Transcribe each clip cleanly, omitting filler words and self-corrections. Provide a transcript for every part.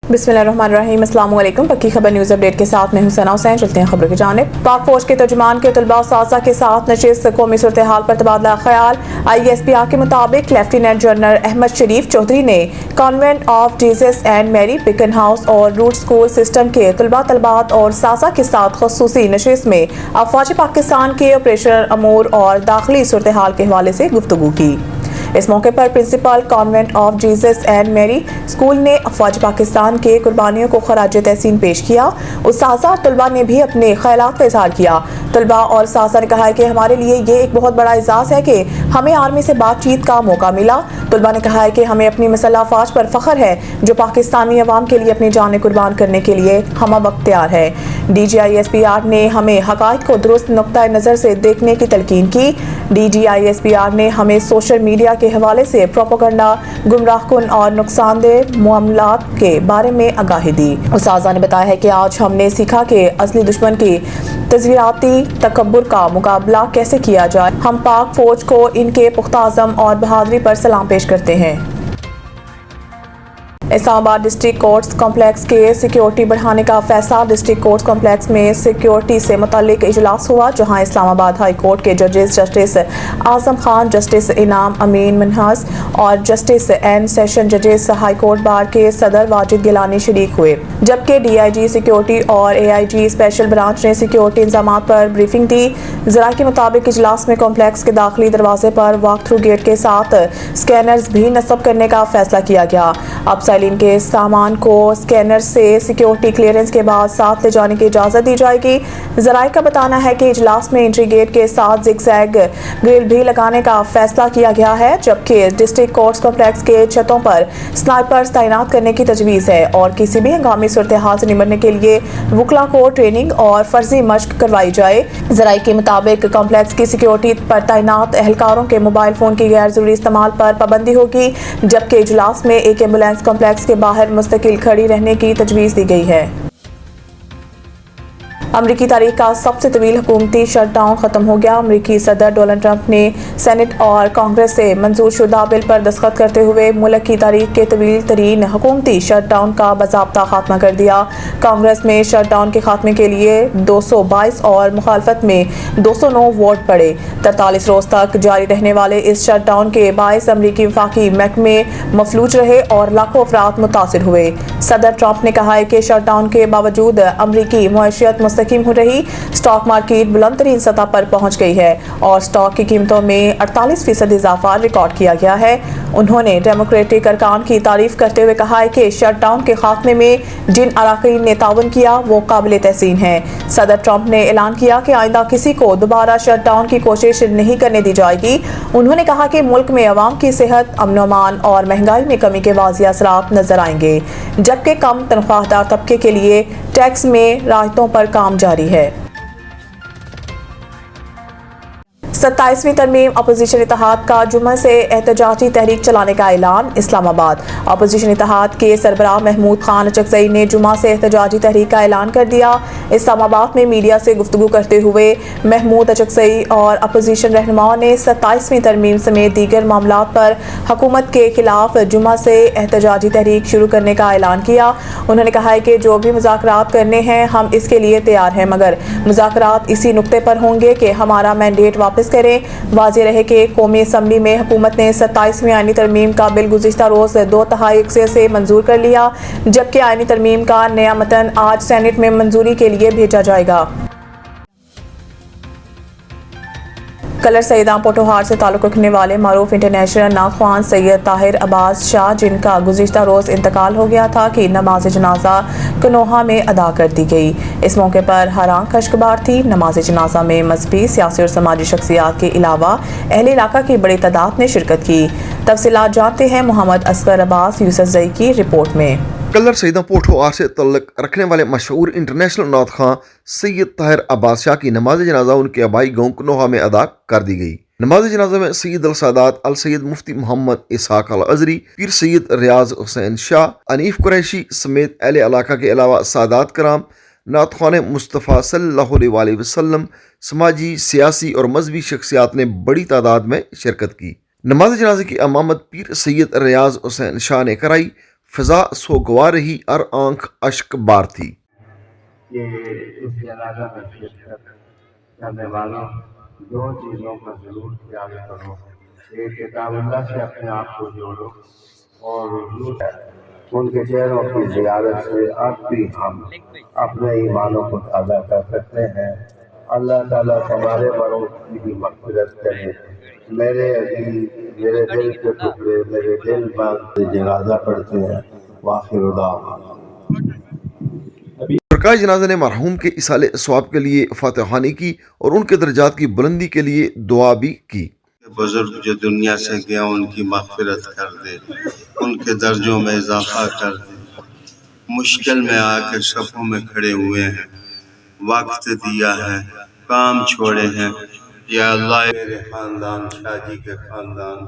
बिस्मिल्लाहिर्रहमानिर्रहीम, अस्सलाम वालेकुम। पक्की खबर न्यूज़ अपडेट के साथ मैं हूं सना हुसैन। चलते हैं खबर की जानिब। पाक फौज के तर्जुमान के तलबा सासा के साथ नशिस्त कौमी सूरत हाल पर तबादला ख्याल। ISPR के मुताबिक लेफ्टिनेंट जनरल अहमद शरीफ चौधरी ने convent of Jesus and Mary पिकन हाउस और रूट स्कूल सिस्टम के तलबा तलबात और सासा के साथ खसूसी नशिस्त में अफवाज पाकिस्तान के ऑपरेशनल अमूर और दाखिली सूरत हाल के हवाले से गुफ्तगू की। इस मौके पर principal convent of Jesus and Mary school ने अफवाज पाकिस्तान के कुर्बानियों को खराज तहसीन पेश किया। उस्ताज़ा और तलबा ने भी अपने ख्यालात का इजहार किया। तलबा और सासा ने कहा है कि हमारे लिए ये एक बहुत बड़ा एजाज़ है कि हमें आर्मी से बातचीत का मौका मिला। तलबा ने कहा है कि हमें अपनी मसल्ह अफवाज पर फख्र है जो पाकिस्तानी अवाम के लिए अपनी जान कुर्बान करने के लिए हम वक्त तैयार है। DGISPR ने हमें हक़ाइक़ को दुरुस्त नुक्ता नज़र से देखने की तलकीन की। DGISPR ने हमें सोशल मीडिया के हवाले से प्रोपेगेंडा, गुमराहकुन और नुकसानदेह मामलात के बारे में आगाही दी। उस्ताज़ा ने बताया है कि आज हमने सीखा कि असली दुश्मन की तज़वीराती तकब्बुर का मुकाबला कैसे किया जाए। हम पाक फौज को इनके पुख्ता अज़म और बहादुरी पर सलाम पेश करते हैं। इस्लामाबाद डिस्ट्रिक्ट कोर्ट्स कॉम्प्लेक्स के सिक्योरिटी बढ़ाने का फैसला। डिस्ट्रिक्ट कोर्ट्स कॉम्प्लेक्स में सिक्योरिटी से मुताल्लिक इजलास हुआ, जहां इस्लामाबाद हाई कोर्ट के जजेस जस्टिस आजम खान, जस्टिस इनाम अमीन मिनहास और जस्टिस एन सेशन जजेस हाई कोर्ट बार के सदर वाजिद गिलानी शरीक हुए। जबकि DIG सिक्योरिटी और AIG स्पेशल ब्रांच ने सिक्योरिटी इंतजाम पर ब्रीफिंग दी। जरा के मुताबिक इजलास में कॉम्प्लेक्स के दाखिली दरवाजे पर वॉक थ्रू गेट के साथ स्कैनर्स भी नस्ब करने का फैसला किया गया। अब इनके सामान को स्कैनर से सिक्योरिटी क्लियरेंस के बाद साथ ले जाने की इजाजत दी जाएगी। जराये का बताना है कि इजलास में एंट्री गेट के साथ जिगजैग ग्रिल भी लगाने का फैसला किया गया है, जबकि डिस्ट्रिक्ट कोर्ट्स कॉम्प्लेक्स के छतों पर स्नाइपर्स तैनात करने की तजवीज़ है और किसी भी हंगामी सूरत हाल से निपटने के लिए वकला को ट्रेनिंग और फर्जी मशक करवाई जाए। जराये के मुताबिक कॉम्प्लेक्स की सिक्योरिटी पर तैनात एहलकारों के मोबाइल फोन की गैर जरूरी इस्तेमाल पर पाबंदी होगी, जबकि इजलास में एक एम्बुलेंस कॉम्प्लेक्स के बाहर मुस्तकिल खड़ी रहने की तजवीज़ दी गई है। अमरीकी तारीख का सबसे तवील हुकूमती शटडाउन खत्म हो गया। अमरीकी सदर डोनाल्ड ट्रंप ने सेनेट और कांग्रेस से मंजूर शुदा बिल पर दस्तखत करते हुए मुल्क की तारीख के तवील तरीन हुकूमती शटडाउन का बाज़ाब्ता खात्मा कर दिया। कांग्रेस में शटडाउन के खात्मे के लिए 222 और मुखालफत में 209 वोट पड़े। 43 रोज तक जारी रहने वाले इस शटडाउन के बायस अमरीकी वफाकी महकमे मफलूज रहे और लाखों अफराद मुतासिर हुए। सदर ट्रंप ने कहा है कि शटडाउन के बावजूद अमरीकी मुआशियत मुस्तकिल हो रही। स्टॉक मार्केट बुलंद तरीन सतह पर पहुंच गई है और स्टॉक की कीमतों में 48% इजाफा रिकॉर्ड किया गया है। उन्होंने डेमोक्रेटिक अरकान की तारीफ करते हुए कहा है कि शटडाउन के खात्मे में जिन अरकान ने ताउन किया वो काबिल तहसीन है। सदर ट्रंप ने ऐलान किया कि आइंदा किसी को दोबारा शटडाउन की कोशिश नहीं करने दी जाएगी। उन्होंने कहा कि मुल्क में अवाम की सेहत, अमन अमान और महंगाई में कमी के वाज़िह असरात नजर आएंगे, जबकि कम तनख्वाहदार तबके के लिए टैक्स में राहतों पर काम जारी है। 27वीं तरमीम अपोजिशन इत्तेहाद का जुम्मे से एहतजाजी तहरीक चलाने का ऐलान। इस्लामाबाद अपोजिशन इत्तेहाद के सरबराह महमूद खान अचकज़ई ने जुम्मा से एहतजाजी तहरीक का ऐलान कर दिया। इस्लामाबाद में मीडिया से गुफ्तगू करते हुए महमूद अचकज़ई और अपोजिशन रहनुमाओं ने 27वीं तरमीम समेत दीगर मामलात पर हुकूमत के खिलाफ जुम्मा से एहतजाजी तहरीक शुरू करने का ऐलान किया। उन्होंने कहा है कि जो भी मुज़ाकरात करने हैं हम इसके लिए तैयार हैं, मगर मुज़ाकरात इसी नुक्ते पर होंगे कि हमारा मैंडेट वापस करें। वाज़ेह रहे कि कौमी असम्बली में हुकूमत ने 27वीं आईनी तरमीम का बिल गुज़िश्ता रोज़ 2/3 अक्सर से मंजूर कर लिया, जबकि आईनी तरमीम का नया मतन आज सेनेट में मंजूरी के लिए भेजा जाएगा। कलर सईदा पोटोहार से ताल्लुक़ रखने वाले मारूफ इंटरनेशनल नाख्वान सैयद ताहिर अब्बास शाह, जिनका गुज़िश्ता रोज़ इंतकाल हो गया था, कि नमाज जनाजा कनोहा में अदा कर दी गई। इस मौके पर हर आंख खश्कबार थी। नमाज जनाजा में मजहबी, सियासी और समाजी शख्सियात के अलावा अहले इलाका की बड़ी तादाद ने शिरकत की। तफसीलात जानते हैं मोहम्मद असगर अब्बास यूसुफजई की रिपोर्ट में। कलर सईदा पोटोहार से तल्लक रखने वाले मशहूर इंटरनेशनल नात खां सैयद ताहिर अब्बास शाह की नमाज जनाजा उनके आबाई गांव कनोहा में अदा कर दी गई। नमाज जनाजा में सैयद अल सादात अल सैयद मुफ्ती मोहम्मद इसहाक अल अजरी, पीर सैयद रियाज हुसैन शाह, अनीफ कुरैशी समेत अहले इलाका के अलावा सादात कराम, नात खान मुस्तफ़ा सल्लल्लाहु अलैहि वसल्लम, समाजी, सियासी और मजहबी शख्सियात ने बड़ी तादाद में शिरकत की। नमाज जनाजे की अमामत पीर सैयद रियाज हुसैन शाह ने कराई। फिजा सोगवार रही, हर आंख अश्क बार थी। कि इस जनाजा में शिरकत करने वालों दो चीज़ों का जरूर ख्याल करो। एक, किताबुल्लाह से अपने आप को जोड़ो और दूसरा, उनके चेहरों की ज़ियारत से अब भी हम अपने ईमानों को ताज़ा कर सकते हैं। अल्लाह ताला तुम्हारे बड़ों की भी मग़फ़िरत करे। मेरे अजीज़, मेरे दिल के टुकड़े, मेरे दिल बाग जनाजा पढ़ते हैं। वाखिर दावा। सरकार जनाजा ने मरहूम के इसाले स्वाब के लिए फातिहानी की और उनके दर्जात की बुलंदी के लिए दुआ भी की। बुजुर्ग जो दुनिया से गया उनकी मग़फ़िरत कर दे, उनके दर्जों में इजाफा कर दे। मुश्किल में आकर सफ़ों में खड़े हुए हैं, वक्त दिया है, काम छोड़े हैं। या अल्लाह मेरे ख़ानदान, शादी के ख़ानदान,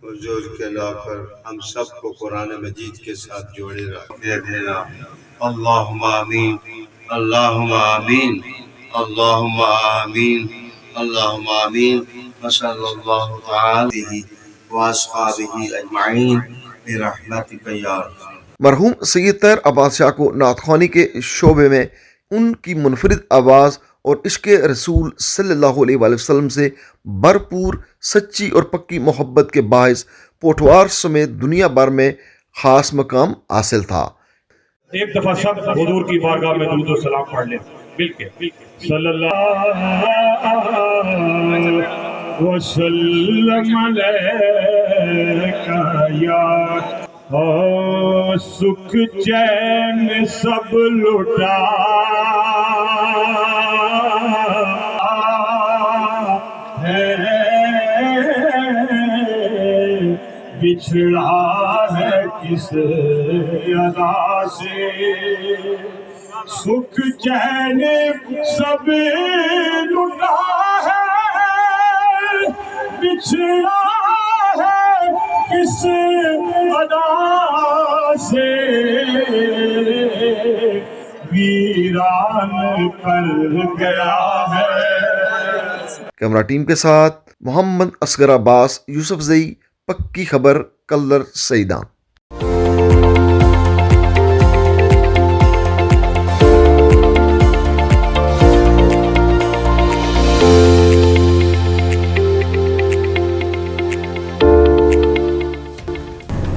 हुजूर के नौकर, हम सबको कुरान मजीद के साथ जोड़े रख दे देना। अल्लाहुम्मा आमीन, अल्लाहुम्मा आमीन, अल्लाहुम्मा आमीन, अल्लाहुम्मा आमीन। वसल्लल्लाहु तआला अलैहि व अस्हाबिही अजमाइन बिरहमतिका या अरहम। मरहूम सैयद तैयर अब्बास शाह को नातख़्वानी के शोबे में उनकी मुनफरिद आवाज़ और इश्क़ रसूल सल्लल्लाहु अलैहि वसल्लम से भरपूर सच्ची और पक्की मोहब्बत के बायस पोठवार समेत दुनिया भर में ख़ास मकाम हासिल था। एक दफा सब हुजूर की बारगाह में दुरूद और सलाम पढ़ ले मिलके। सल्लल्लाहु वसल्लम अलैका या सुख चैन सब लुटा है, बिछड़ा है किस अदा से। सुख चैन सब लुटा है, बिछड़ा है किस अदा से। वीरान कर गया है। कैमरा टीम के साथ मोहम्मद असगर अब्बास, यूसुफ जई, पक्की खबर, कल्लर सईदान।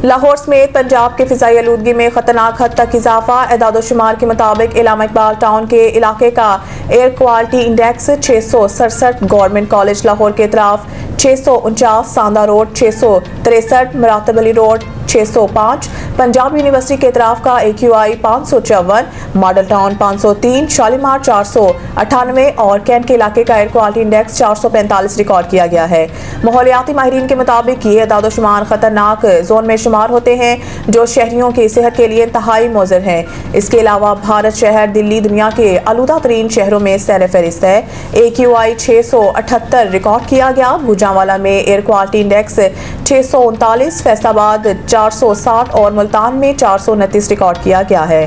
लाहौर समेत पंजाब के फिजाई आलूदगी में खतरनाक हद तक इजाफा। एदाद-ओ-शुमार के मुताबिक इलामा इकबाल टाउन के इलाके का air quality index 667, government college Lahore के तरफ 649, Sanda road 663, Maratib Ali road 605, Punjab university के तरफ का AQI 554, मॉडल टाउन 503, शालीमार 498 और कैंट के इलाके का एयर क्वालिटी इंडेक्स 445 रिकॉर्ड किया गया है। माहौलियाती माहिरीन के मुताबिक ये एदाद-ओ-शुमार खतरनाक जोन में शुमार होते हैं जो शहरियों की सेहत के लिए इंतहाई मुज़र हैं। इसके अलावा भारत शहर दिल्ली दुनिया के आलूदा तरीन शहरों में सैर फहरिस्त है। AQI 678 रिकॉर्ड किया गया। गुजरांवाला में एयर क्वालिटी इंडेक्स 639, फैसलाबाद 460 और मुल्तान में 429 रिकॉर्ड किया गया है।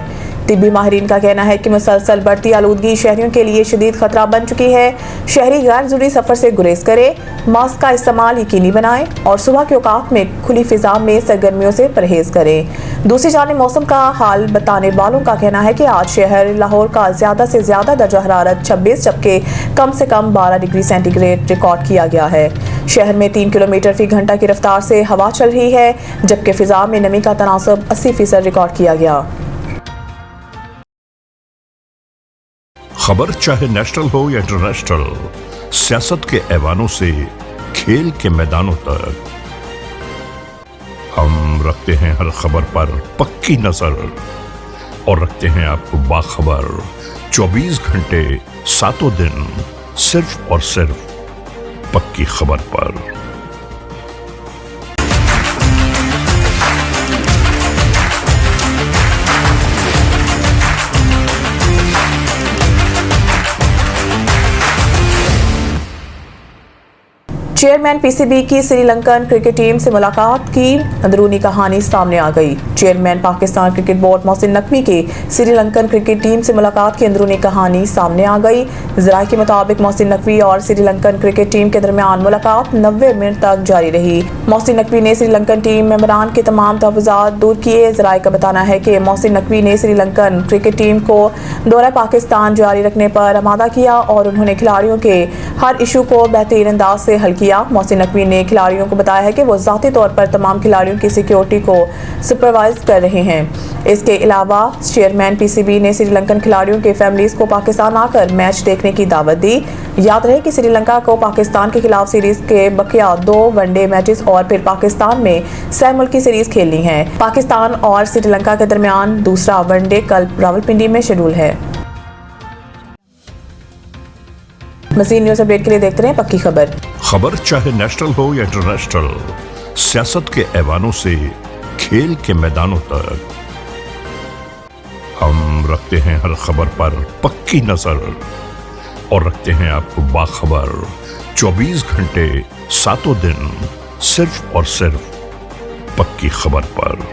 तिब्बी माहिरीन का कहना है कि मुसलसल बढ़ती आलूदगी शहरियों के लिए शदीद खतरा बन चुकी है। शहरी गैर जरूरी सफर से गुरेज करें, मास्क का इस्तेमाल यकीनी बनाएं और सुबह के औकात में खुली फिजा में सरगर्मियों से परहेज करें। दूसरी जानिब मौसम का हाल बताने वालों का कहना है कि आज शहर लाहौर का ज्यादा से ज्यादा दर्जा हरारत 26 जबकि कम से कम 12 डिग्री सेंटीग्रेड रिकॉर्ड किया गया है। शहर में 3 किलोमीटर फी घंटा की रफ्तार से हवा चल रही है जबकि फिजा में नमी का तनासब 80% रिकॉर्ड किया गया। खबर चाहे नेशनल हो या इंटरनेशनल, सियासत के ऐवानों से खेल के मैदानों तक, हम रखते हैं हर खबर पर पक्की नजर और रखते हैं आपको बाखबर 24 घंटे 7 दिन सिर्फ और सिर्फ पक्की खबर पर। चेयरमैन पीसीबी की श्रीलंकन क्रिकेट टीम से मुलाकात की अंदरूनी कहानी सामने आ गई। Chairman Pakistan cricket board Mohsin Naqvi की श्रीलंकन क्रिकेट टीम से मुलाकात की अंदरूनी कहानी सामने आ गई। जराये के मुताबिक मोहसिन नकवी और श्रीलंकन क्रिकेट टीम के दरमियान मुलाकात 90 मिनट तक जारी रही। मोहसिन नकवी ने श्रीलंकन टीम मेंबरान के तमाम तहफ़्फ़ुज़ात दूर किए। जराये का बताना है कि मोहसिन नकवी ने श्रीलंकन क्रिकेट टीम को दौरा पाकिस्तान जारी रखने पर आमादा किया और उन्होंने खिलाड़ियों के हर इशू को बेहतरीन अंदाज से हल किया। मोहसिन नकवी ने खिलाड़ियों को बताया है कि वो ज़ाती तौर पर तमाम खिलाड़ियों की सिक्योरिटी को सुपरवाइज कर रहे हैं। इसके अलावा चेयरमैन पीसीबी ने श्रीलंकन खिलाड़ियों के फैमिलीज को पाकिस्तान आकर मैच देखने की दावत दी। याद रहे कि श्रीलंका को पाकिस्तान के खिलाफ सीरीज के बकिया 2 वनडे मैचेस और फिर पाकिस्तान में सह मुल्की सीरीज खेलनी है। पाकिस्तान और श्रीलंका के दरमियान दूसरा वनडे कल रावलपिंडी में शेड्यूल है। मज़ीद न्यूज़ अपडेट के लिए देखते रहें पक्की खबर। खबर चाहे नेशनल हो या इंटरनेशनल, सियासत के ऐवानों से खेल के मैदानों तक, हम रखते हैं हर खबर पर पक्की नजर और रखते हैं आपको बाखबर 24 घंटे 7 दिन सिर्फ और सिर्फ पक्की खबर पर।